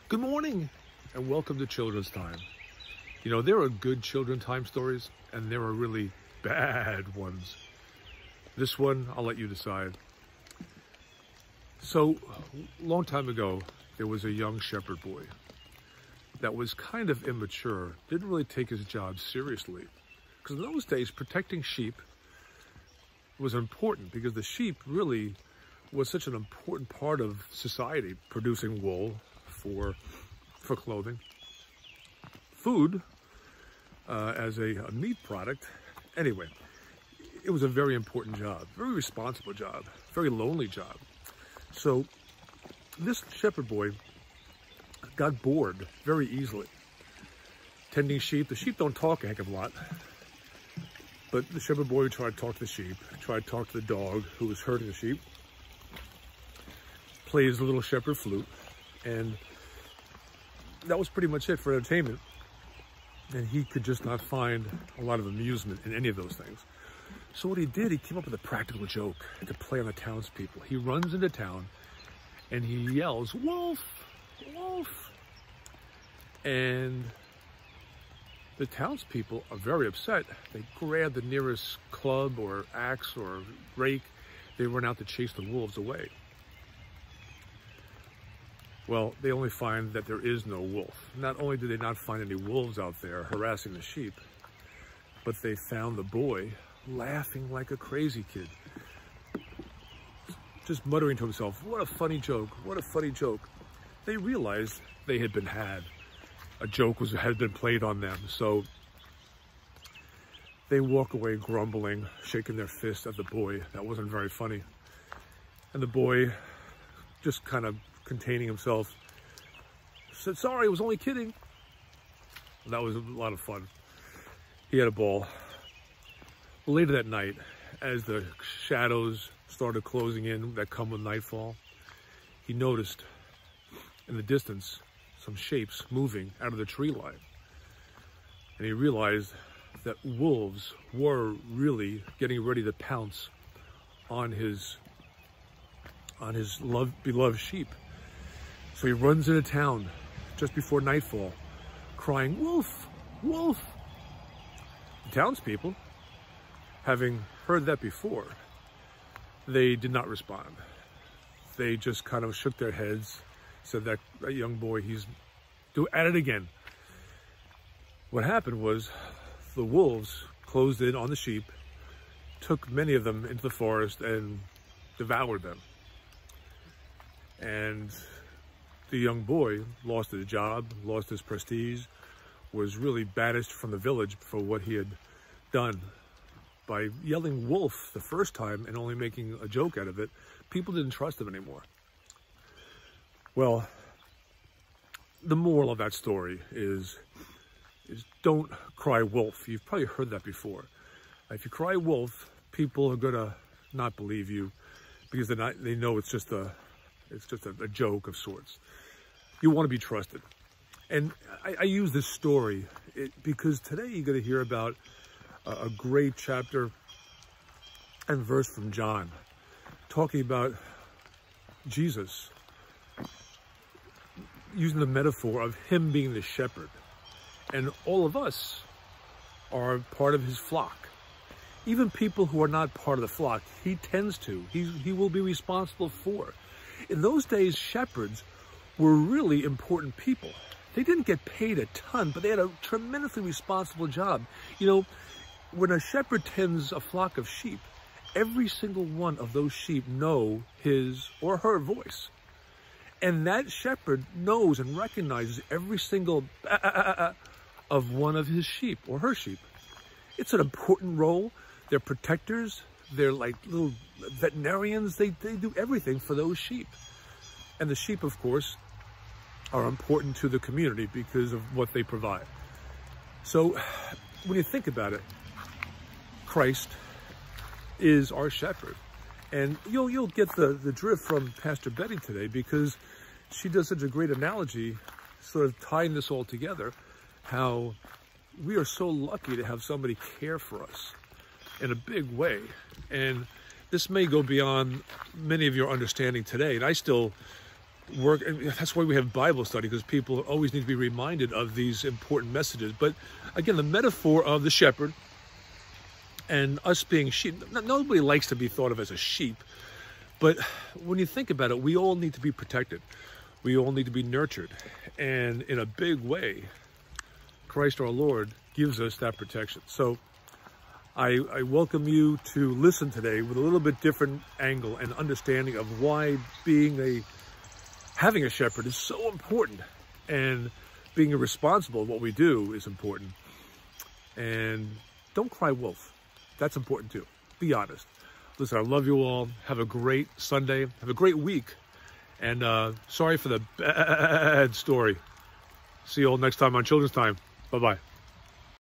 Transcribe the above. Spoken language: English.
Good morning and welcome to Children's Time. You know, there are good children's time stories and there are really bad ones. This one, I'll let you decide. So, long time ago, there was a young shepherd boy that was kind of immature, didn't really take his job seriously. Because in those days, protecting sheep was important because the sheep really was such an important part of society, producing wool for clothing, food as a meat product. Anyway, it was a very important job, very responsible job, very lonely job. So this shepherd boy got bored very easily tending sheep. The sheep don't talk a heck of a lot, but the shepherd boy would try to talk to the sheep, try to talk to the dog who was herding the sheep, play his little shepherd flute, and that was pretty much it for entertainment. And he could just not find a lot of amusement in any of those things. So what he did, he came up with a practical joke to play on the townspeople. He runs into town and he yells, "Wolf, wolf!" And the townspeople are very upset. They grab the nearest club or axe or rake. They run out to chase the wolves away. Well, they only find that there is no wolf. Not only do they not find any wolves out there harassing the sheep, but they found the boy laughing like a crazy kid, just muttering to himself, "What a funny joke, what a funny joke." They realized they had been had. A joke had been played on them. So they walk away grumbling, shaking their fist at the boy. That wasn't very funny. And the boy, just kind of containing himself, said, "Sorry, I was only kidding." That was a lot of fun. He had a ball. Later that night, as the shadows started closing in that come with nightfall, he noticed in the distance some shapes moving out of the tree line. And he realized that wolves were really getting ready to pounce on his beloved sheep. So he runs into town just before nightfall, crying, "Wolf, wolf!" The townspeople, having heard that before, they did not respond. They just kind of shook their heads, said that young boy, he's at it again. What happened was the wolves closed in on the sheep, took many of them into the forest and devoured them. And the young boy lost his job, lost his prestige, was really banished from the village for what he had done. By yelling "wolf" the first time and only making a joke out of it, people didn't trust him anymore. Well, the moral of that story is don't cry wolf. You've probably heard that before. If you cry wolf, people are gonna not believe you because they know it's just a joke of sorts. You want to be trusted. And I use this story because today you're going to hear about a great chapter and verse from John, talking about Jesus, using the metaphor of him being the shepherd. And all of us are part of his flock. Even people who are not part of the flock, he tends to. He will be responsible for. In those days, shepherds were really important people. They didn't get paid a ton, but they had a tremendously responsible job. You know, when a shepherd tends a flock of sheep, every single one of those sheep know his or her voice. And that shepherd knows and recognizes every single of one of his sheep or her sheep. It's an important role. They're protectors. They're like little veterinarians. They do everything for those sheep. And the sheep, of course, are important to the community because of what they provide. So when you think about it, Christ is our shepherd. And you'll get the drift from Pastor Betty today because she does such a great analogy, sort of tying this all together, how we are so lucky to have somebody care for us in a big way. And this may go beyond many of your understanding today. And I still work. And that's why we have Bible study, because people always need to be reminded of these important messages. But again, the metaphor of the shepherd and us being sheep, nobody likes to be thought of as a sheep. But when you think about it, we all need to be protected. We all need to be nurtured. And in a big way, Christ our Lord gives us that protection. So I welcome you to listen today with a little bit different angle and understanding of why having a shepherd is so important, and being responsible of what we do is important. And don't cry wolf. That's important too. Be honest. Listen, I love you all. Have a great Sunday. Have a great week. And sorry for the bad story. See you all next time on Children's Time. Bye-bye.